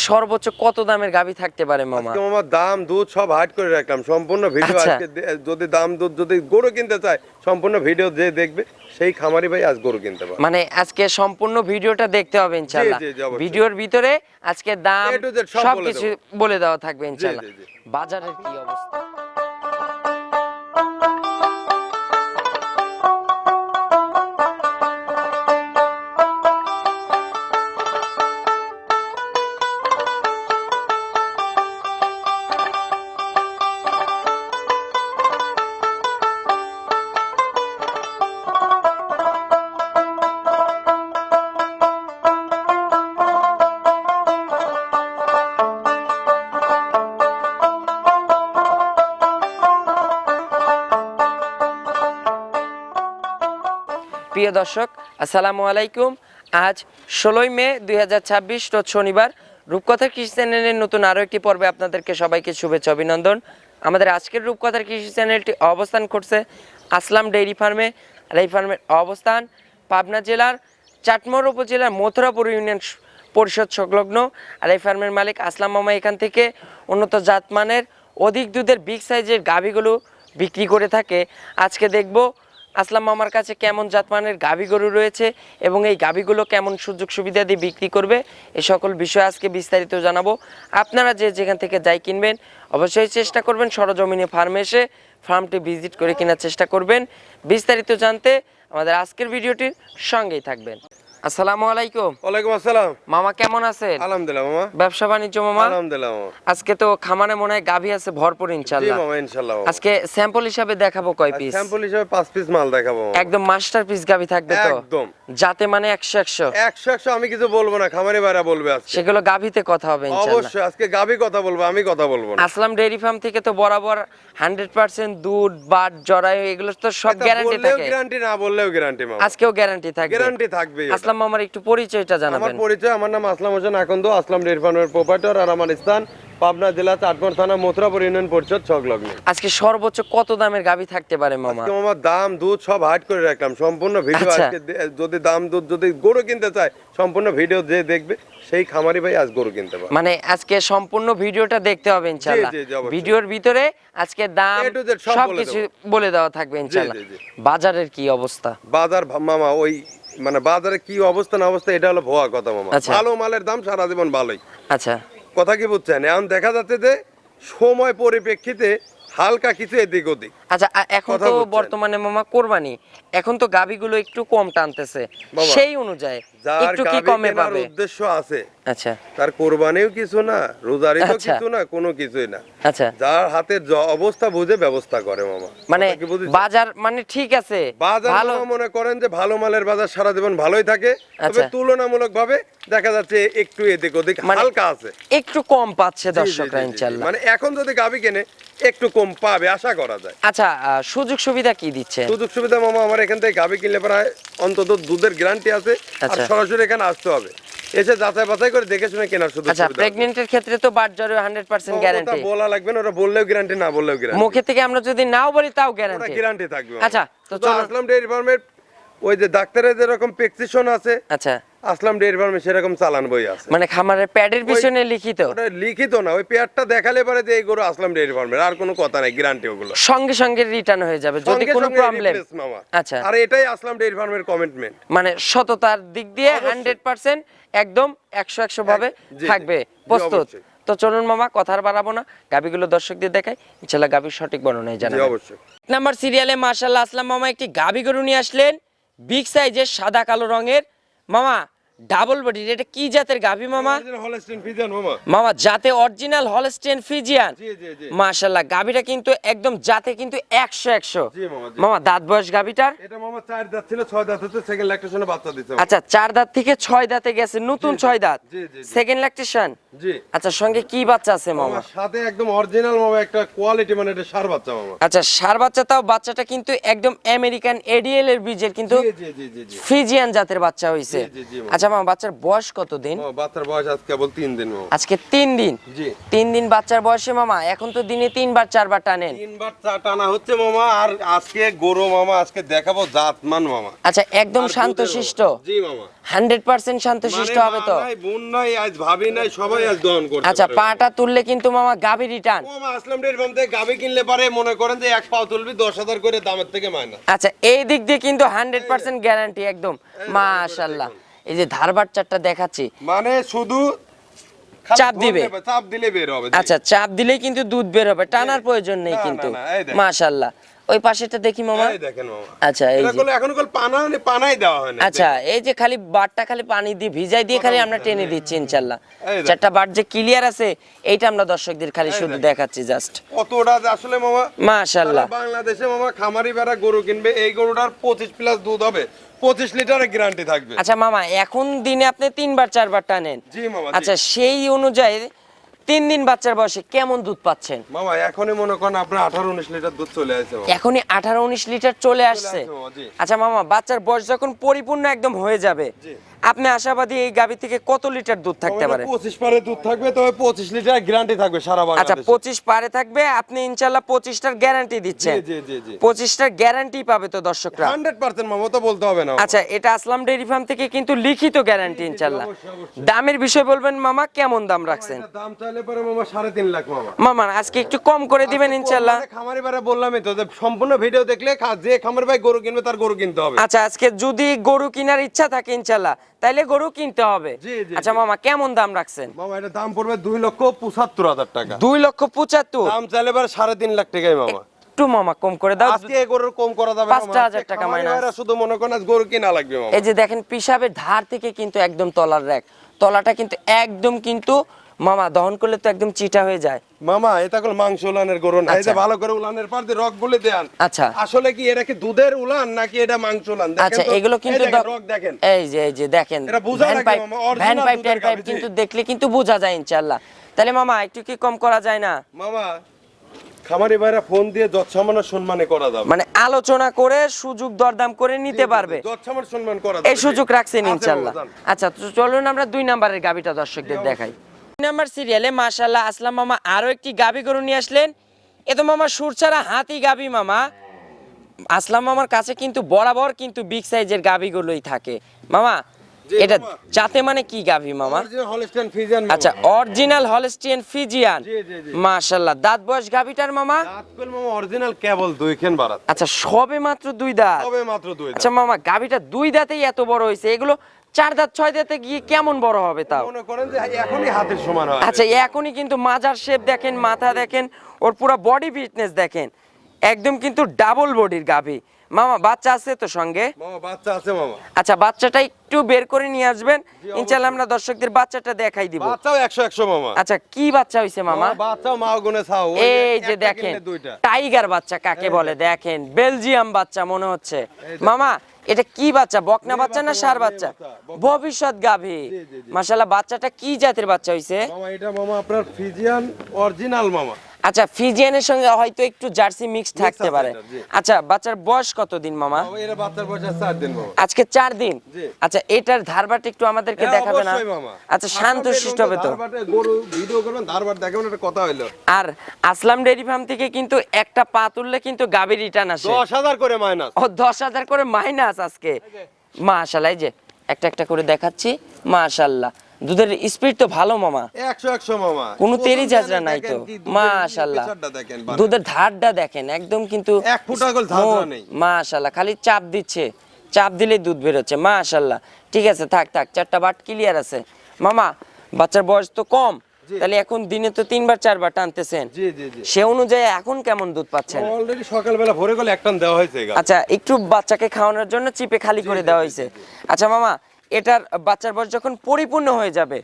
সর্বোচ্চ কত দামের গাভী থাকতে পারে মামা? আজকে মামা দাম দুধ সব হাইড করে রাখলাম সম্পূর্ণ ভিডিও। আজকে যদি দাম দুধ যদি গরু কিনতে চায় সম্পূর্ণ ভিডিও যে দেখবে সেই খামারি ভাই আজ গরু কিনতে পারে। মানে আজকে সম্পূর্ণ ভিডিওটা দেখতে হবে ইনশাআল্লাহ। ভিডিওর ভিতরে আজকে দাম সবকিছু বলে দেওয়া থাকবে ইনশাআল্লাহ। বাজারের কি অবস্থা? প্রিয় দর্শক আসসালামু আলাইকুম। আজ 16 মে 2026 রোজ শনিবার। রূপকথার কৃষি চ্যানেলের নতুন আরও একটি পর্বে আপনাদেরকে সবাইকে শুভেচ্ছা অভিনন্দন। আমাদের আজকের রূপকথার কৃষি চ্যানেলটি অবস্থান করছে আসলাম ডেইরি ফার্মে। আর এই ফার্মের অবস্থান পাবনা জেলার চাটমোহর উপজেলার মথুরাপুর ইউনিয়ন পরিষদ সংলগ্ন। আর এই ফার্মের মালিক আসলাম মামা এখান থেকে উন্নত জাতমানের অধিক দুধের বিগ সাইজের গাভীগুলো বিক্রি করে থাকে। আজকে দেখব আসলাম মামার কাছে কেমন জাতমানের গাভী গরু রয়েছে এবং এই গাভীগুলো কেমন সুযোগ সুবিধা দিয়ে বিক্রি করবে, এই সকল বিষয় আজকে বিস্তারিত জানাবো। আপনারা যেখান থেকে যাই কিনবেন অবশ্যই চেষ্টা করবেন সরজমিনে ফার্মে এসে ফার্মটি ভিজিট করে কেনার চেষ্টা করবেন। বিস্তারিত জানতে আমাদের আজকের ভিডিওটির সঙ্গেই থাকবেন। আসসালামু আলাইকুম। ওয়ালাইকুম আসসালাম। মামা কেমন আছেন? আলহামদুলিল্লাহ মামা। ব্যবসা বাণিজ্য মামা? আলহামদুলিল্লাহ মামা। আজকে তো খামারে মনে হয় গাভী আছে ভরপুর ইনশাআল্লাহ। জি মামা ইনশাআল্লাহ। আজকে স্যাম্পল হিসাবে দেখাবো কয় পিস? স্যাম্পল হিসাবে 5 পিস মাল দেখাবো মামা। একদম মাস্টারপিস গাভী থাকবে তো? একদম। যাতে মানে 100 100 আমি কিছু বলবো না, খামারি ভাইরা বলবে আজকে। সেগুলো গাভীতে কথা হবে ইনশাআল্লাহ। অবশ্যই আজকে গাভী কথা বলবো, আমি কথা বলবো না। আসলাম ডেইরি ফার্ম থেকে তো বরাবর 100% দুধ বাট জরায়ু এগুলো তো সব গ্যারান্টি থাকে। গ্যারান্টি না বললেও গ্যারান্টি মামা। আজকেও গ্যারান্টি থাকবে। গ্যারান্টি থাকবে। আসলাম মামার একটু পরিচয়টা জানাবেন। আমার পরিচয়, আমার নাম আসলাম হোসেন আকন্দ, আসলাম ডেইরি ফার্মের প্রোপাইটর। আর আমার স্থান পাবনা জেলা চাটমোহর থানা মথুরাপুর ইউনিয়ন পরিষদ সংলগ্ন। আজকে সর্বোচ্চ কত দামের গাভী থাকতে পারে মামা? আজকে মামা দাম দুধ সব হাইড করে রাখলাম সম্পূর্ণ ভিডিও। আজকে যদি দাম দুধ যদি গরু কিনতে চায় সম্পূর্ণ ভিডিও যে দেখবে সেই খামারি ভাই আজ গরু কিনতে পারে। মানে আজকে সম্পূর্ণ ভিডিওটা দেখতে হবে ইনশাআল্লাহ। ভিডিওর ভিতরে আজকে দাম সবকিছু বলে দেওয়া থাকবে ইনশাআল্লাহ। বাজারের কি অবস্থা? বাজার মামা ওই মানে বাজারে কি অবস্থা না অবস্থা এটা হলো ভুয়া কথা মামা। ভালো মালের দাম সারা জীবন ভালোই। আচ্ছা, কথা কি বুঝছেন? এখন দেখা যাচ্ছে যে সময় পরিপ্রেক্ষিতে হালকা কিছু এদিক ওদিক। আচ্ছা, এখন তো বর্তমানে মামা কোরবানি, এখন তো গাভীগুলো একটু কম টানতেছে, সেই অনুযায়ী একটু কি কমে পাবে? উদ্দেশ্য আছে। আচ্ছা, তার কোরবানিও কিছু না, রোজারই তো কিছু না, কোনো কিছুই না। আচ্ছা, যার হাতে অবস্থা বুঝে ব্যবস্থা করে মামা। মানে বাজার মানে ঠিক আছে, ভালো মনে করেন যে ভালো মালের বাজার সারা জীবন ভালোই থাকে, তবে তুলনামূলকভাবে দেখা যাচ্ছে একটু এদিক ওদিক হালকা আছে, একটু কম পাচ্ছে দর্শকরা ইনশাআল্লাহ। মানে এখন যদি গাভী কেনে একটু কম পাবে আশা করা যায়। আচ্ছা, সুযোগ সুবিধা কি দিচ্ছে? সুযোগ সুবিধা মামা আমার এখান থেকে গাভী কিনলে প্রায় অন্তত দুধের গ্যারান্টি আছে। আর সরাসরি এখানে আসতে হবে, এসে যাচাই বাছাই করে দেখে শুনে কেনার সুযোগ। আচ্ছা, প্রেগন্যান্টের ক্ষেত্রে তো বাট জ্বরে 100% গ্যারান্টি। বলা লাগবে না, ওরা বললেও গ্যারান্টি, না বললেও গ্যারান্টি। মুখে থেকে আমরা যদি নাও বলি তাও গ্যারান্টি, গ্যারান্টি থাকবে। আচ্ছা, তো আসলাম ডেইরি ফার্মের ওই যে ডাক্তারের যেরকম প্রেসক্রিপশন আছে, আচ্ছা, আসলাম ডেইরি ফার্মে সেরকম চালান বই আছে। মানে খামারের প্যাডের পিছনে লিখিত? ওটা লিখিত না, ওই প্যাডটা দেখালে পরে যে এই গরু আসলাম ডেইরি ফার্মের, আর কোনো কথা নাই, গ্যারান্টি ওগুলো সঙ্গে সঙ্গে রিটার্ন হয়ে যাবে যদি কোনো প্রবলেম। আচ্ছা, আর এটাই আসলাম ডেইরি ফার্মের কমিটমেন্ট, মানে সততার দিক দিয়ে 100% একদম 100 ভাবে থাকবে প্রস্তুত। তো চলুন মামা কথার বাড়াবো না, গাভীগুলো দর্শকদের দেখাই, ইনশাআল্লাহ গাভীর সঠিক বর্ণনাই জানাবো। অবশ্যই। নাম্বার সিরিয়ালে মাশাআল্লাহ আসলাম মামা একটি গাভী গরু নিয়ে আসলেন, বিগ সাইজের সাদা কালো রঙের। মামা ডাবল বডি, এটা কি জাতের গাভী মামা? হলস্টেইন ফ্রিজিয়ান মামা। মামা জাতে অরিজিনাল হলস্টেইন ফ্রিজিয়ান। জি জি জি। মাশাআল্লাহ গাভীটা কিন্তু একদম জাতে কিন্তু 100। জি মামা। মামা দাঁত বয়স গাভীটার? এটা মামা 4 দাঁত ছিল, 6 দাঁত হতে সেকেন্ড ল্যাকটেশনে বাচ্চা দিতে। আচ্ছা, 4 দাঁত থেকে 6 দাঁতে গেছে, নতুন 6 দাঁত। জি জি। Second lactation? জি। আচ্ছা, সঙ্গে কি বাচ্চা আছে মামা? সাথে একদম অরিজিনাল মামা একটা কোয়ালিটি, মানে এটা ষাঁড় বাচ্চা মামা। আচ্ছা, ষাঁড় বাচ্চা, তাও বাচ্চাটা কিন্তু একদম আমেরিকান এডিএল এর বীজের কিন্তু জি জি জি জি। ফ্রিজিয়ান জাতের বাচ্চা হইছে। আচ্ছা মামা বাচ্চার বয়স কত দিন? বাচ্চার বয়স আজ কেবল 3 দিন মামা। আজকে 3 দিন। জি 3 দিন বাচ্চার বয়সে মামা, এখন তো দিনে 3 বার 4 বার টানেন। 3 বার টানা হচ্ছে মামা। আর আজকে গরু মামা আজকে দেখাবো জাতমান মামা। আচ্ছা একদম আর শান্তশিষ্ট? জি মামা 100% শান্তশিষ্ট হবে তো? মা নাই বোন নাই আজ ভাবি নাই সবাই আজ দহন করতে আচ্ছা পারে। পাটা তুললে কিন্তু মামা গাবি রিটার্ন? মামা আসলাম ডের ফার্ম থেকে গাবি কিনলে পারে মনে করেন যে এক পাও তুলবি 10,000 করে দামের থেকে মাইনাস। আচ্ছা এই দিক দিয়ে কিন্তু 100% গ্যারান্টি একদম। মাশাআল্লাহ এই যে ধারবাট চারটা দেখাচ্ছি, মানে শুধু খালি চাপ দিবে। চাপ দিলে বের হবে। জি। আচ্ছা চাপ দিলেই কিন্তু দুধ বের হবে, টানার প্রয়োজন নেই না, কিন্তু। না, এই দেখেন। মাশাআল্লাহ ওই পাশেটা দেখি মামা। এই দেখেন মামা। আচ্ছা এই এটা যে গুলো এখন কল পানাই দেওয়া হয় না। আচ্ছা এই যে খালি বাটটা খালি পানি দিয়ে ভিজাই দিয়ে খালি আমরা টেনে দিচ্ছি ইনশাআল্লাহ। এই দেখেন। চারটা বাট যে ক্লিয়ার আছে এইটা আমরা দর্শকদের খালি শুধু দেখাচ্ছি জাস্ট। কতটা যে আসলে মামা মাশাআল্লাহ সারা বাংলাদেশে মামা খামারি বেড়া গরু কিনবে এই গরুটার 25 প্লাস দুধ হবে, 25 লিটারের গ্যারান্টি থাকবে। আচ্ছা মামা এখন দিনে আপনি 3 বার 4 বার টানেন? জি মামা। আচ্ছা সেই অনুযায়ী 3 দিন বাচ্চার বয়সে কেমন দুধ পাচ্ছেন? মামা এখনই মনে করেন আপনার 18-19 লিটার দুধ চলে আসছে মামা। এখনই 18-19 লিটার চলে আসছে? মামা, জি। আচ্ছা মামা বাচ্চার বয়স যখন পরিপূর্ণ একদম হয়ে যাবে জি। আপনি আশাবাদী এই গাভী থেকে কত লিটার দুধ থাকতে পারে? 25 পারে দুধ থাকবে, তবে 25 লিটার গ্যারান্টি থাকবে সারা আচ্ছা বাংলাদেশে। 25 পারে থাকবে, আপনি ইনশাআল্লাহ 25টার গ্যারান্টি দিচ্ছেন? জি জি জি 25টার গ্যারান্টি পাবে তো দর্শকরা? 100% মামা, তো বলতে হবে না। আচ্ছা এটা আসলাম ডেইরি ফার্ম থেকে কিন্তু লিখিত গ্যারান্টি ইনশাআল্লাহ। অবশ্যই, অবশ্যই। দামের বিষয় বলবেন মামা, কেমন দাম রাখছেন? এটা দাম চাইলে পারে মামা 3.5 লাখ মামা। মামা আজকে একটু কম করে দিবেন ইনশাআল্লাহ। খামারি বারে বললামই তো যে সম্পূর্ণ ভিডিও দেখলে যে খামার ভাই গরু কিনবে তার গরু কিনতে হবে। আচ্ছা আজকে যদি গরু কেনার ইচ্ছা থাকে ইনশাআল্লাহ তাইলে গরু কিনতে হবে। জি, জি, আচ্ছা মামা কেমন দাম রাখছেন? মামা এটা দাম পড়বে 2,75,000 টাকা। 2,75,000? দাম চাইলে পারে 3.5 লাখ টাকাই মামা। একটু মামা কম করে দাও। আজকে এই গরুর কম করা যাবে না মামা। 5,000 টাকা খামারি মাইনাস। ভাইরা শুধু মনে করেন আজ গরু কিনা লাগবে মামা। এই যে দেখেন পিসাবের ধার থেকে কিন্তু একদম তলার র‍্যাক, তলাটা কিন্তু একদম কিন্তু মামা দহন করলে তো একদম চিটা হয়ে যায়। মামা এটা কোন মাংস উলানের গরু না, এই যে আচ্ছা। ভালো করে উলানের পার দিয়ে রক বলে দেন। আচ্ছা আসলে কি এটা কি দুধের উলান নাকি এটা মাংস উলান? দেখেন আচ্ছা তো, এগুলো কিন্তু এই দেখেন, রক দেখেন। এই যে দেখেন এটা বোঝা ভ্যান লাগে পাইপ, মামা, original ভ্যান পাইপ দুধের পাইপ গাভী, জি। কিন্তু দেখলে কিন্তু বোঝা যায় ইনশাআল্লাহ। তাহলে মামা একটু কি কম করা যায় না? মামা খামারি ভাইরা ফোন দিয়ে যৎসামান্য সম্মানে করা যাবে। মানে আলোচনা করে সুযোগ দরদাম করে নিতে পারবে, যৎসামান্য সম্মান করা যাবে। এই সুযোগ রাখছেন আছে ইনশাআল্লাহ। মামা, যান। আচ্ছা তো চলুন আমরা 2 নাম্বারের গাবিটা দর্শকদের দেখাই। 2 নাম্বার সিরিয়ালে মাশাআল্লাহ আসলাম মামা আরো একটি গাবি গরু নিয়ে আসলেন। এ তো মামা সুরছাড়া হাতি গাবি মামা। আসলাম মামার কাছে কিন্তু বরাবর কিন্তু বিগ সাইজের গাবি গুলোই থাকে মামা। জি, এটা মামা। জাতে মানে কি গাবি মামা? অরিজিনাল হলস্টাইন ফ্রিজিয়ান মামা। আচ্ছা অরিজিনাল হলস্টিয়ান ফ্রিজিয়ান। জি, জি, জি। মাশাআল্লাহ দাঁত বয়স গাবিটার মামা? দাঁত কল মামা অরিজিনাল কেবল 2 খেন বারাত। আচ্ছা সবে মাত্র 2 দাঁত? তবে মাত্র 2 দাঁত। আচ্ছা মামা গাবিটা 2 দাঁতেই এত বড় হয়েছে, এগুলো 4 দাঁত 6 দাঁতে গিয়ে কেমন বড় হবে তাও? মনে করেন যে এখনই হাতের সমান হয়। আচ্ছা এখনই কিন্তু মাজার শেপ দেখেন, মাথা দেখেন, ওর পুরো বডি ফিটনেস দেখেন, একদম কিন্তু ডাবল বডির গাভী মামা। বাচ্চা আছে তো সঙ্গে? মামা বাচ্চা আছে মামা। আচ্ছা বাচ্চাটা একটু বের করে নিয়ে আসবেন ইনশাআল্লাহ, আমরা দর্শকদের বাচ্চাটা দেখাই দিব। বাচ্চাও 100 মামা। আচ্ছা কি বাচ্চা হইছে মামা? মামা বাচ্চাও মা গুনে ছাও। এই যে দেখেন টাইগার বাচ্চা কাকে বলে দেখেন, বেলজিয়াম বাচ্চা মনে হচ্ছে মামা। এটা কি বাচ্চা, বকনা বাচ্চা না ষাঁড় বাচ্চা? ভবিষ্যৎ গাভী। মাশাআল্লাহ বাচ্চাটা কি জাতের বাচ্চা হইছে মামা? এটা মামা আপনার ফ্রিজিয়ান অরিজিনাল মামা। আচ্ছা ফিজিয়ানের সঙ্গে হয়তো একটু জার্সি মিক্স থাকতে আছে পারে। এটা, জি। আচ্ছা বাচ্চার বয়স কত দিন মামা? মামা এর বাচ্চার বয়স 4 দিন মামা। আজকে 4 দিন। জি। আচ্ছা এটার ধারবাট একটু আমাদেরকে হ্যাঁ, দেখাবে না? অবশ্যই মামা। আচ্ছা শান্তশিষ্ট হবে তো? ধারবাটে গরু ভিডিও করবেন, ধারবাট দেখাবেন, এটা কথা হইলো। আর আসলাম ডেইরি ফার্ম থেকে কিন্তু একটা পা তুললে কিন্তু গাবি রিটার্ন আসে। 10,000 করে মাইনাস। ও 10,000 করে মাইনাস আজকে। মাশাআল্লাহ এই যে একটা একটা করে দেখাচ্ছি। মাশাআল্লাহ দুধের স্পিড তো ভালো মামা, 100 মামা। কোনো তেরি জাজরা নাই তো। মাশাআল্লাহ দুধের ধারটা দেখেন একদম কিন্তু 1 ফুটা গোল ধারটা নেই। মাশাআল্লাহ খালি চাপ দিচ্ছে, চাপ দিলেই দুধ বের হচ্ছে। মাশাআল্লাহ ঠিক আছে থাক 4টা বাট ক্লিয়ার আছে মামা। বাচ্চার বয়স তো কম, তাহলে এখন দিনে তো 3 বার 4 বার টানতেছেন, জি জি জি। সে অনুযায়ী এখন কেমন দুধ পাচ্ছেন? অলরেডি সকালবেলা ভোরে গেলে এক টান দেওয়া হয়েছে। আচ্ছা একটু বাচ্চাকে খাওয়ানোর জন্য চিপে খালি করে দেওয়া হয়েছে। আচ্ছা মামা এটার বাচ্চার বয়স যখন পরিপূর্ণ হয়ে যাবে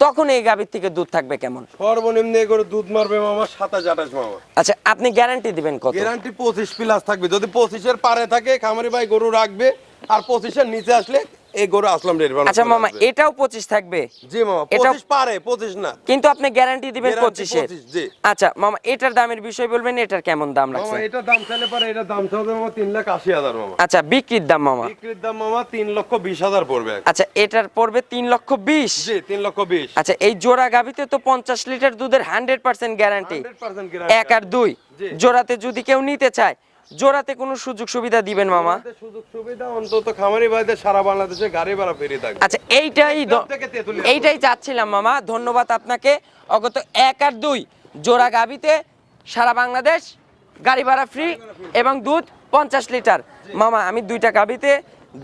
তখন এই গাভীর থেকে দুধ থাকবে কেমন? সর্বনিম্ন করে দুধ মারবে মামা 27-28 মামা। আচ্ছা আপনি গ্যারান্টি দিবেন কত? গ্যারান্টি 25 প্লাস থাকবে। যদি 25 এর পারে থাকে খামারি ভাই গরু রাখবে, আর 25 এর নিচে আসলে এই গরু আসলাম রেড বানানো আচ্ছা মামা এটাও 25 থাকবে? জি মামা এটাও 25 পারে 25 না, কিন্তু আপনি গ্যারান্টি দিবেন Guarantee 25 এর? 25 জি। আচ্ছা মামা এটার দামের বিষয় বলবেন, এটার কেমন দাম মামা রাখছেন? এটা দাম চাইলে পারে, এটা দাম চাইলে মামা 3,80,000 মামা। আচ্ছা বিক্রির দাম মামা? বিক্রির দাম মামা 3,20,000 পড়বে। আচ্ছা এটার পড়বে 3,20,000? জি 3,20,000। আচ্ছা এই জোড়া গাভীতে তো 50 লিটার দুধের 100% গ্যারান্টি, 100% গ্যারান্টি। এক আর দুই জি। জোড়াতে যদি কেউ নিতে চায়, জোড়াতে কোনো সুযোগ সুবিধা দিবেন মামা? আমাদের সুযোগ সুবিধা অন্তত খামারি ভাইদের সারা বাংলাদেশে গাড়ি ভাড়া ফ্রি থাকবে। আচ্ছা থেকে তেঁতুলিয়া এইটাই চাচ্ছিলাম মামা, ধন্যবাদ আপনাকে। অগত এক আর দুই জোড়া গাভীতে সারা বাংলাদেশ গাড়ি ভাড়া ফ্রি এবং দুধ 50 লিটার। মামা আমি দুইটা গাভীতে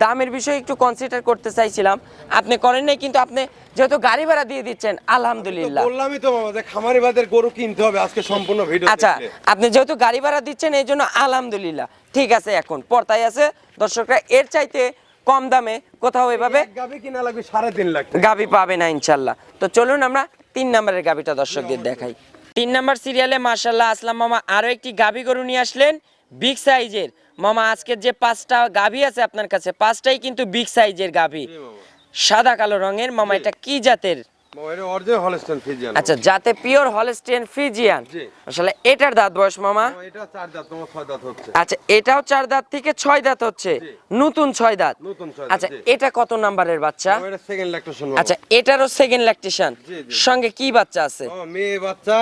দামের বিষয়ে একটু কনসিডার করতে চাইছিলাম, আপনি করেন নাই, কিন্তু আপনি যেহেতু গাড়ি ভাড়া দিয়ে দিচ্ছেন আলহামদুলিল্লাহ। বললামই তো মামা যে খামারি ভাইদের গরু কিনতে হবে আজকে সম্পূর্ণ ভিডিও আচ্ছা আপনি যেহেতু গাড়ি ভাড়া দিচ্ছেন এই জন্য আলহামদুলিল্লাহ ঠিক আছে। এখন পর্তায় আছে দর্শকরা, এর চাইতে কম দামে কোথাও এভাবে গাবি কিনা লাগবে 3.5 লাখ টাকা। গাবি পাবে না ইনশাল্লাহ। তো চলুন আমরা 3 নম্বরের গাবিটা দর্শকদের দেখাই। 3 নম্বর সিরিয়ালে মাশাআল্লাহ আসলাম মামা আরো একটি গাবি গরু নিয়ে আসলেন বিগ সাইজের। মামা আজকের যে 5টা গাবি আছে আপনার কাছে, 5টাই কিন্তু বিগ সাইজের গাবি, জি মামা। সাদা কালো রঙের। মামা এটা কি জাতের? মামা এটা অরিজিনাল হলস্টাইন ফ্রিজিয়ান। আচ্ছা জাতে পিওর হলস্টিয়ান ফ্রিজিয়ান। জি। আসলে এটার দাঁত বয়স মামা? মামা এটা 4 দাঁত, তোমার 6 দাঁত হচ্ছে। আচ্ছা এটাও 4 দাঁত থেকে 6 দাঁত হচ্ছে, জি। নতুন 6 দাঁত। নতুন 6 দাঁত। আচ্ছা জি। এটা কত নাম্বারের বাচ্চা? মামা এটা সেকেন্ড ল্যাকটেশন। আচ্ছা এটারও সেকেন্ড ল্যাকটেশন, জি, জি। সঙ্গে কি বাচ্চা আছে? মামা মেয়ে বাচ্চা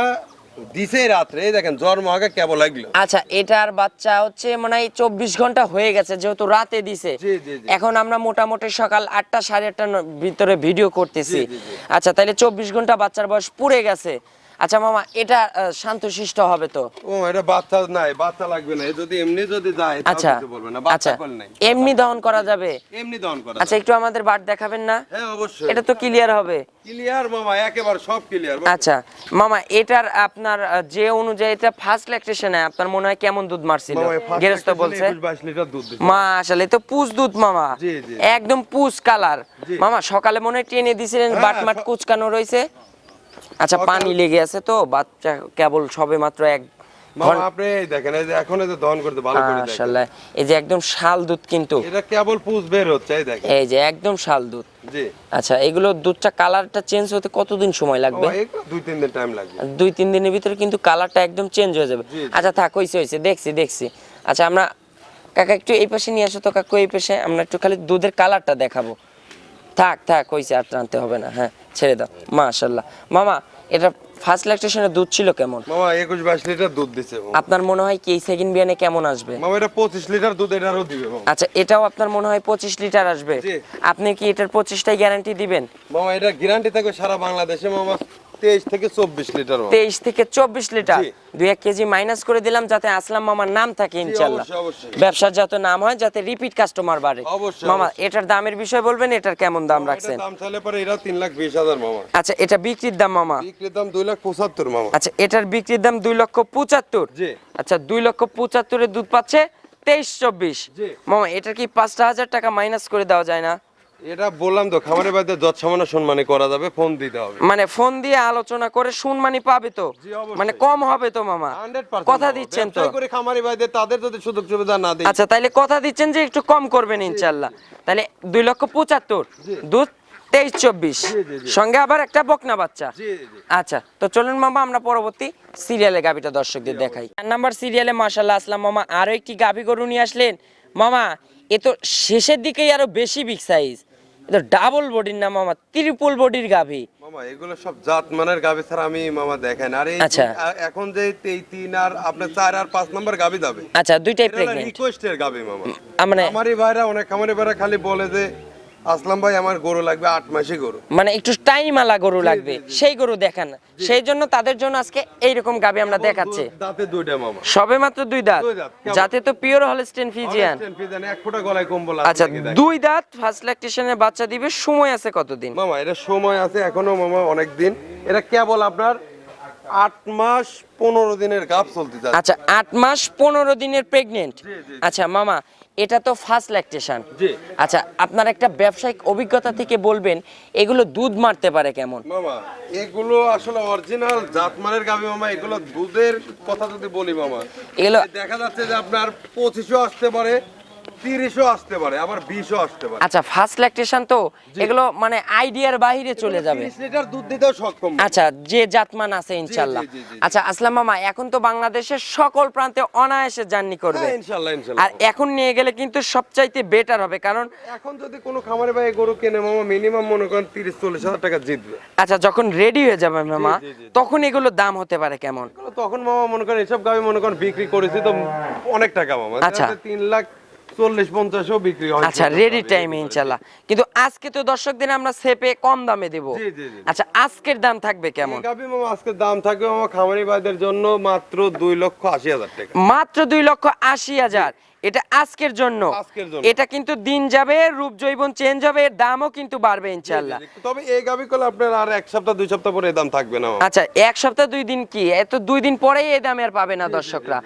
দিছে রাত্রে, এই দেখেন জন্ম আগে কেবল লাগলো। আচ্ছা এটার বাচ্চা হচ্ছে মনে হয় 24 ঘন্টা হয়ে গেছে, যেহেতু রাতে দিছে। জি, জি, জি। এখন আমরা মোটামুটি সকাল 8টা 8:30টার ভিতরে ভিডিও করতেছি। জি, জি, জি। আচ্ছা তাহলে 24 ঘন্টা বাচ্চার বয়স পুড়ে গেছে। আচ্ছা মামা এটা শান্তশিষ্ট হবে তো? ও এটা বাচ্চা নাই, বাচ্চা লাগবে না, এ যদি এমনি যদি যায় তাও আচ্ছা কিছু বলবে না, বাচ্চা আচ্ছা কোল নাই। এমনি দহন করা যাবে? এমনি দহন করা। আচ্ছা একটু আমাদের বাট দেখাবেন না? হ্যাঁ অবশ্যই। এটা তো ক্লিয়ার হবে। ক্লিয়ার মামা, একেবারে সব ক্লিয়ার। আচ্ছা মামা এটার আপনার যে অনুযায়ী এটা ফার্স্ট ল্যাকটেশনে আপনার মনে হয় কেমন দুধ মারছিল? গেরস্ত বলছে 22 লিটার দুধ দিছে। মাশাআল্লাহ, তো পুষ দুধ মামা, জি, জি। একদম পুষ কালার। জি। মামা সকালে মনে হয় টেনে দিছিলেন, হ্যাঁ, বাটমাট কুচকানো রয়েছে। আচ্ছা পানি লেগে আছে তো, বাচ্চা কেবল সবে মাত্র এক মামা আপনি এই দেখেন, এই যে এখন এই যে দহন করতে ভালো করে দেখেন। মাশাআল্লাহ, এই যে একদম শাল দুধ কিন্তু, এটা কেবল পুষ বের হচ্ছে, এই দেখেন। এই যে একদম শাল দুধ। জি। আচ্ছা এগুলো দুধটা কালারটা চেঞ্জ হতে কতদিন সময় লাগবে? ও একটু 2-3 দিন টাইম লাগবে। 2-3 দিনের ভিতরে কিন্তু কালারটা একদম চেঞ্জ হয়ে যাবে। জি, জি। আচ্ছা থাক, হইছে দেখছি। আচ্ছা আমরা কাকা একটু এই পাশে নিয়ে আসো তো, কাকু এই পাশে, আমরা একটু খালি দুধের কালারটা দেখাবো। থাক হইছে, আর টানতে হবে না, হ্যাঁ ছেড়ে দাও। মাশাআল্লাহ মামা এটা ফার্স্ট ল্যাকটেশনের দুধ ছিল কেমন? মামা 21-22 লিটার দুধ দিছে। আপনার মনে হয় কি এই সেকেন্ড বিয়ানে কেমন আসবে? মামা এটা 25 লিটার দুধ এটারও দিবে মামা। আচ্ছা এটাও আপনার মনে হয় 25 লিটার আসবে? জি। আপনি কি এটার 25টাই গ্যারান্টি দিবেন? মামা এটা গ্যারান্টি থাকবে সারা বাংলাদেশে মামা 23 থেকে 24 লিটার মামা। 23 থেকে 24 লিটার। জি। 2-1 কেজি মাইনাস করে দিলাম যাতে আসলাম মামার নাম থাকে ইনশাআল্লাহ। অবশ্যই। ব্যবসার যাতে নাম হয়, যাতে রিপিট কাস্টমার বাড়ে। অবশ্যই, মামা অবশ্যই। এটার দামের বিষয় বলবেন, এটার কেমন দাম মামা, রাখছেন? এটার দাম চাইলে পরে এটা 3,20,000 মামা। আচ্ছা এটা বিক্রির দাম মামা? বিক্রির দাম 2,75,000 মামা। আচ্ছা এটার বিক্রির দাম 2,75,000। জি। আচ্ছা 2,75,000 এর দুধ পাচ্ছে 23-24। জি। মামা এটা কি 5,000 টাকা মাইনাস করে দেওয়া যায় না? এটা বললাম তো, খামারের বাড়িতে যত সামান্য সম্মানী করা যাবে, ফোন দিতে হবে। মানে ফোন দিয়ে আলোচনা করে শুনমানি পাবে তো? জি, অবশ্যই। মানে কম হবে তো মামা? 100% কথা মামা। দিচ্ছেন তো? ব্যবসা করে খামারি ভাইদের তাদের যদি সুযোগ সুবিধা না দেই। আচ্ছা তাইলে কথা দিচ্ছেন যে একটু কম করবেন ইনশাআল্লাহ। তাহলে 2,75,000 জি। দুধ 23-24, জি, জি, জি। সঙ্গে আবার একটা বকনা বাচ্চা। জি, জি। আচ্ছা তো চলুন মামা আমরা পরবর্তী সিরিয়ালে গাবিটা দর্শকদের দেখাই। 4 নাম্বার সিরিয়ালে মাশাআল্লাহ আসলাম মামা আরো একটি গাবি গরু নিয়ে আসলেন। মামা এ তো শেষের দিকেই আরো বেশি বিগ সাইজ, এ তো ডাবল বডির না মামা, ট্রিপল বডির গাবি। মামা এগুলো সব জাত মানের গাবি ছাড়া আমি মামা দেখাই না। আর এই আচ্ছা। এখন যে 3 আর আপনার 4 আর 5 নাম্বার গাবি যাবে, আচ্ছা দুইটাই প্রেগন্যান্ট? রিকোয়েস্টের গাবি মামা। মানে খামারি ভাইরা, অনেক খামারি ভাইরা খালি বলে যে আসলাম ভাই আমার গরু লাগবে 8 মাসে গরু। মানে একটু টাইম আলা গরু জি, লাগবে, জি, জি। সেই গরু দেখান। সেই জন্য তাদের জন্য আজকে এইরকম গাবি আমরা দেখাচ্ছি। দাঁতে দুইটা মামা। সবে মাত্র 2 দাঁত, দুই দাঁত, কেমন? যাতে তো পিওর হলস্টেইন ফ্রিজিয়ান। অনেক ফিজান, এক ফোঁটা গলায় কম্বল আছে আচ্ছা নাকি দেখেন। 2 দাঁত ফার্স্ট ল্যাকটেশনের বাচ্চা দিবে, সময় আছে কতদিন? মামা এটা সময় আছে এখনো মামা, অনেক দিন। এটা কেবল আপনার 8 মাস 15 দিনের গাব চলতে যাচ্ছে। আচ্ছা 8 মাস 15 দিনের প্রেগন্যান্ট। জি, জি। আচ্ছা মামা এটা তো ফার্স্ট ল্যাকটেশন। জি। আচ্ছা আপনার একটা ব্যবসায়িক অভিজ্ঞতা থেকে বলবেন এগুলো দুধ মারতে পারে কেমন? মামা এগুলো আসলে অরিজিনাল জাতমানের গাবি মামা। এগুলো দুধের কথা যদি বলি মামা, এগুলো দেখা যাচ্ছে যে আপনার 25ও আসতে পারে, 30ও আসতে পারে, আবার 20ও আসতে পারে। আচ্ছা ফার্স্ট ল্যাকটেশন তো এগুলো মানে আইডিয়ার বাইরে চলে যাবে। 30 লিটার দুধ দিতেও সক্ষম। আচ্ছা যে জাতমান আছে ইনশাআল্লাহ। জি, জি, জি। আচ্ছা আসলাম মামা, এখন তো বাংলাদেশের সকল প্রান্তে অনায়াসে জার্নি করবে, হ্যাঁ, ইনশাআল্লাহ ইনশাআল্লাহ। আর এখন নিয়ে গেলে কিন্তু সবচাইতে বেটার হবে, কারণ এখন যদি কোনো খামারে ভাই গরু কেনে মামা, মিনিমাম মনে করেন 30-40 হাজার টাকা জিতবে। আচ্ছা যখন রেডি হয়ে যাবে মামা, জি, জি, জি। তখন এগুলোর দাম হতে পারে কেমন? তখন মামা মনে করেন এসব গাভি মনে করেন বিক্রি করেছি তো অনেক টাকা মামা। আচ্ছা। 3,40,50ও বিক্রি হয়। আচ্ছা রেডি টাইমে ইনশাআল্লাহ। কিন্তু আজকে তো দর্শকদের আমরা সেপে কম দামে দেব। জি, জি, জি। আচ্ছা আজকের দাম থাকবে কেমন? এই গাভি মামা আজকে দাম থাকবে মামা খামারি ভাইদের জন্য মাত্র 2,80,000 টাকা। মাত্র 2,80,000। এটা আজকের জন্য। আজকের জন্য। এটা কিন্তু দিন যাবে, রূপ জৈবন চেঞ্জ হবে, এর দামও কিন্তু বাড়বে ইনশাআল্লাহ। জি, জি, জি। তবে এই গাভি করলে আপনার আর 1 সপ্তাহ 2 সপ্তাহ পরে এই দাম থাকবে না মামা। আচ্ছা 1 সপ্তাহ 2 দিন কি, এত 2 দিন পরেই এই দামে আর পাবে না দর্শকরা।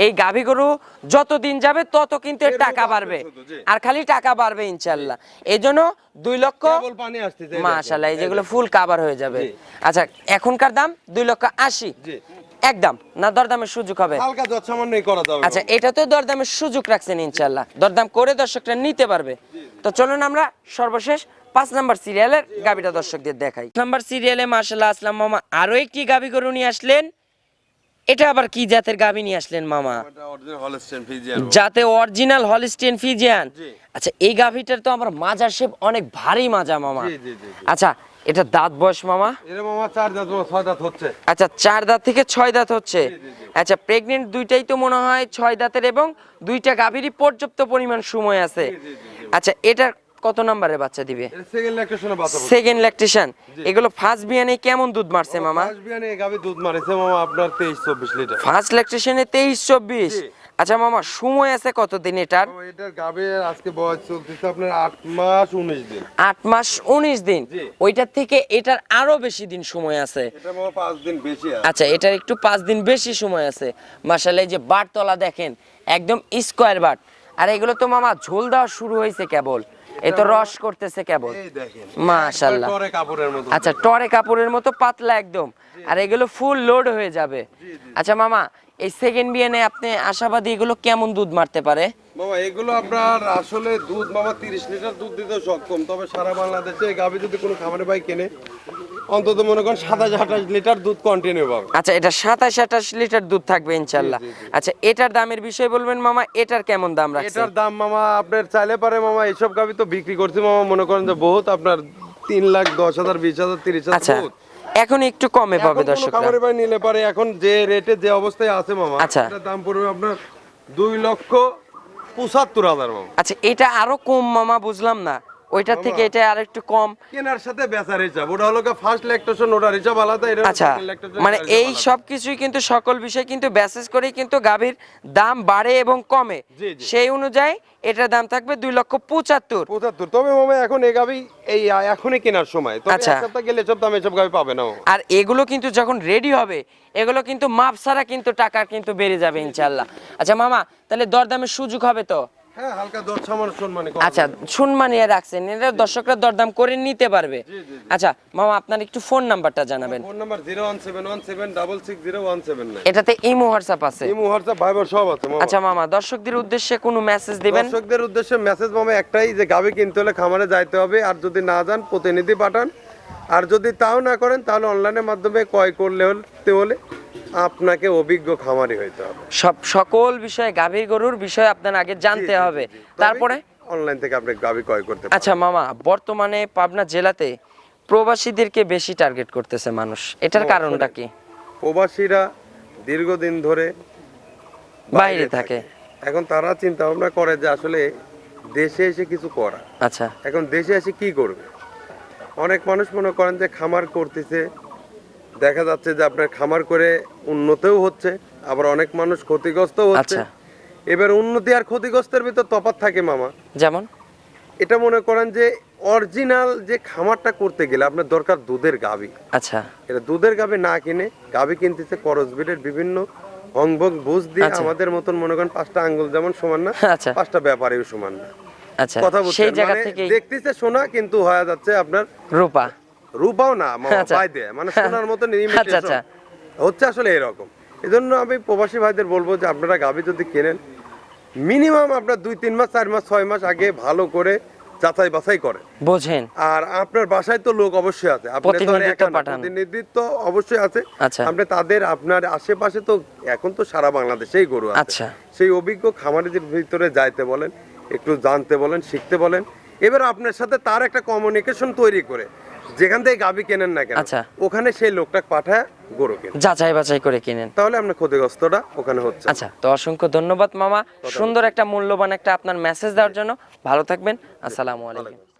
এই গাভী গরু যত দিন যাবে তত কিন্তু এর এরও টাকা বাড়বে বাড়বে, শুধু, জি। আর খালি টাকা বাড়বে ইনশাআল্লাহ। এই জন্য 2 লক্ষ কেবল পানি আসতেছে। মাশাআল্লাহ, এই যেগুলো ফুল কাভার হয়ে যাবে। জি। আচ্ছা এখনকার দাম 2,80,000 জি। একদম, না দরদামের সুযোগ হবে? হালকা যত সামান্যই করা যাবে। আচ্ছা এটা তো দরদামের সুযোগ রাখছেন ইনশাআল্লাহ, দরদাম করে দর্শকরা নিতে পারবে। তো চলুন আমরা সর্বশেষ 5 নাম্বার সিরিয়ালের গাবিটা দর্শকদের দেখাই। নাম্বার সিরিয়ালে মাশাআল্লাহ আসলাম মামা আরো একটি গাবি গরু নিয়ে আসলেন। এটা আবার কি জাতের গাবি নিয়ে আসলেন মামা? এটা অরিজিনাল হলস্টেইন ফ্রিজিয়ান। যাতে অরিজিনাল হলিস্টিয়ান ফ্রিজিয়ান। জি। আচ্ছা এই গাভিটার তো আমার মাজার শেপ অনেক ভারী মাজা মামা। জি, জি, জি, জি। আচ্ছা এটা দাঁত বয়স মামা? এর মামা 4 দাঁত 6 দাঁত হচ্ছে। আচ্ছা 4 দাঁত থেকে 6 দাঁত হচ্ছে। জি, জি, জি। আচ্ছা প্রেগনেন্ট দুইটাই তো মনে হয় 6 দাঁতের, এবং দুইটা গাভীরই পর্যাপ্ত পরিমাণ সময় আছে। জি, জি, জি। আচ্ছা এটা কত নম্বরে বাচ্চা দিবে? এর সেকেন্ড ল্যাকটেশনে বাচ্চা পড়ছে। Second lactation. এগুলো ফার্স্ট বিয়ানে কেমন দুধ মারছে মামা? ফার্স্ট বিয়ানে এই গাভি দুধ মারেছে মামা আপনার 23-24 লিটার। ফার্স্ট ল্যাকটেশনে 23-24। জি। আচ্ছা মামা সময় আছে কতদিন এটার? মামা এটার গাভির আজকে বয়স চলতেছে আপনার 8 মাস 19 দিন। 8 মাস 19 দিন। জি। ওইটার থেকে এটার আরো বেশি দিন সময় আছে। এটা মামা 5 দিন বেশি আছে। আচ্ছা এটার একটু 5 দিন বেশি সময় আছে। মাশাআল্লাহ এই যে বাটতলা দেখেন একদম স্কয়ার বাট। আর এগুলো তো মামা ঝোল দেওয়া শুরু হয়েছে কেবল, এই তো রস করতেছে কেবল। এই দেখেন মাশাআল্লাহ। টরে কাপড়ের মতো। আচ্ছা টরে কাপড়ের মতো পাতলা একদম, আর এগুলো ফুল লোড হয়ে যাবে। আচ্ছা মামা এই সেকেন্ড বিয়ানে আপনি আশাবাদী এগুলো কেমন দুধ মারতে পারে? মামা এগুলো আপনার আসলে দুধ মামা 30 লিটার দুধ দিতে সক্ষম। তবে সারা বাংলাদেশে এই গাভি যদি কোনো খামারে ভাই কেনে অন্তত মনে করেন 27-28 লিটার দুধ কন্টিনিউ পাবে। আচ্ছা এটা 27-28 লিটার দুধ থাকবে ইনশাআল্লাহ। জি, জি, জি। আচ্ছা এটার দামের বিষয় বলবেন মামা, এটার কেমন দাম রাখছেন? এটার দাম মামা আপনার চাইলে পারে মামা এইসব গাভি তো বিক্রি করছে মামা মনে করেন যে বহুত আপনার 3,10,000 20,000 30,000 আচ্ছা বহুত। এখন একটু কমে পাবে এখন কোনো দর্শকরা। খামারে ভাই নিলে পারে এখন যে রেটে যে অবস্থায় আছে মামা, আচ্ছা। এটার দাম পড়বে আপনার 2,75,000 মামা। আচ্ছা এটা আরো কম মামা, বুঝলাম না ওইটার থেকে এটা আর একটু কম। কেনার সাথে বেচার হিসাব, ওটা হলো ফার্স্ট ল্যাকটেশন, ওটার হিসাব আলাদা, এটা আচ্ছা মানে এই সব কিছুই কিন্তু সকল বিষয় কিন্তু বেসিস করেই কিন্তু গাভীর দাম বাড়ে এবং কমে। জি, জি। সেই অনুযায়ী এটার দাম থাকবে 2,75,000। 75। তবে মামা এখন এই গাভি এই এখনই কেনার সময়, তবে আচ্ছা। এক সপ্তাহ গেলে সব দাম এসব গাভি পাবে না মামা। আর এগুলো কিন্তু যখন রেডি হবে এগুলো কিন্তু মাপ ছাড়া কিন্তু টাকা কিন্তু বেড়ে যাবে ইনশাআল্লাহ। আচ্ছা মামা তাহলে দরদামের সুযোগ হবে তো? হ্যাঁ হালকা দর সামান্য সম্মানী করা আচ্ছা যাবে। সম্মানিয়ে রাখছেন, এটা দর্শকরা দরদাম করে নিতে পারবে। আচ্ছা মামা আপনার একটু ফোন নাম্বারটা জানাবেন। Phone number 0171766060179। এটাতে ইমো হোয়াটসঅ্যাপ আছে? এই মুহূর্তে ভাইবার সব আছে মামা। আচ্ছা মামা দর্শকদের উদ্দেশ্যে কোনো মেসেজ দিবেন? দর্শকদের উদ্দেশ্যে মেসেজ মামা একটাই, যে গাভি কিনতে হলে খামারে যাইতে হবে, আর যদি না যান প্রতিনিধি পাঠান, আর যদি তাও না করেন তাহলে অনলাইনের মাধ্যমে ক্রয় করলে হলে আপনাকে অভিজ্ঞ খামারি হইতে হবে। সকল বিষয়ে গাভীর গরুর বিষয়ে আপনার আগে জানতে হবে, তারপরে অনলাইন থেকে আপনি গাভি ক্রয় করতে পারবেন। আচ্ছা মামা বর্তমানে পাবনা জেলাতে প্রবাসীদেরকে বেশি টার্গেট করতেছে মানুষ, এটার কারণটা কি? প্রবাসীরা দীর্ঘদিন ধরে বাইরে থাকে। এখন তারা চিন্তা ভাবনা করে যে আসলে দেশে এসে কিছু করা। আচ্ছা এখন দেশে এসে কি করবে? অনেক মানুষ মনে করেন যে খামার করতেছে, দেখা যাচ্ছে যে আপনার খামার করে উন্নতিও হচ্ছে, আবার অনেক মানুষ ক্ষতিগ্রস্ত হচ্ছে। আচ্ছা। এবার উন্নতি আর ক্ষতিগ্রস্তের ভিতর তফাৎ থাকে মামা। যেমন এটা মনে করেন যে অরিজিনাল যে খামারটা করতে গেলে আপনার দরকার দুধের গাভী। আচ্ছা এটা দুধের গাভী না কিনে গাভী কিনতেছে করসবিটের বিভিন্ন হংভং বুঝ দিয়ে। আচ্ছা। আমাদের মতন মনে করেন 5টা আঙ্গুল যেমন সমান না, আচ্ছা 5টা ব্যাপারেও সমান না। আচ্ছা কথা সেই বুঝছেন? জায়গা মানে থেকে দেখতেছে সোনা কিন্তু হয়ে যাচ্ছে আপনার রূপা। রূপাও না মামা, আচ্ছা। পাই দেয় মানে সোনার মতন আচ্ছা ইমিটেশন আচ্ছা হচ্ছে আসলে এরকম। এজন্য আমি প্রবাসী ভাইদের বলবো যে আপনারা গাভী যদি কেনেন মিনিমাম আপনার 2-3 মাস 4 মাস 6 মাস আগে ভালো করে যাচাই বাছাই করেন। বোঝেন। আর আপনার বাসায় তো লোক অবশ্যই আছে, আপনি তো আর প্রতিনিধিত্ব একা না, পাঠান। প্রতিনিধিত্ব অবশ্যই আছে। আচ্ছা। আপনি তাদের আপনার আশেপাশে তো এখন তো সারা বাংলাদেশেই গরু আছে, আচ্ছা। সেই অভিজ্ঞ খামারিদের ভিতরে যাইতে বলেন, একটু জানতে বলেন, শিখতে বলেন। এবার আপনার সাথে তার একটা কমিউনিকেশন তৈরি করে যেখান থেকে গাভী কেনেন না কেন, আচ্ছা। ওখানে সেই লোকটা পাঠায় গরু কেনেন, যাচাই বাছাই করে কিনেন। তাহলে আপনার ক্ষতিগ্রস্তটা ওখানে হচ্ছে না। আচ্ছা, তো অসংখ্য ধন্যবাদ মামা, সুন্দর একটা মূল্যবান একটা আপনার মেসেজ দেওয়ার জন্য। ভালো থাকবেন, আসসালামু আলাইকুম।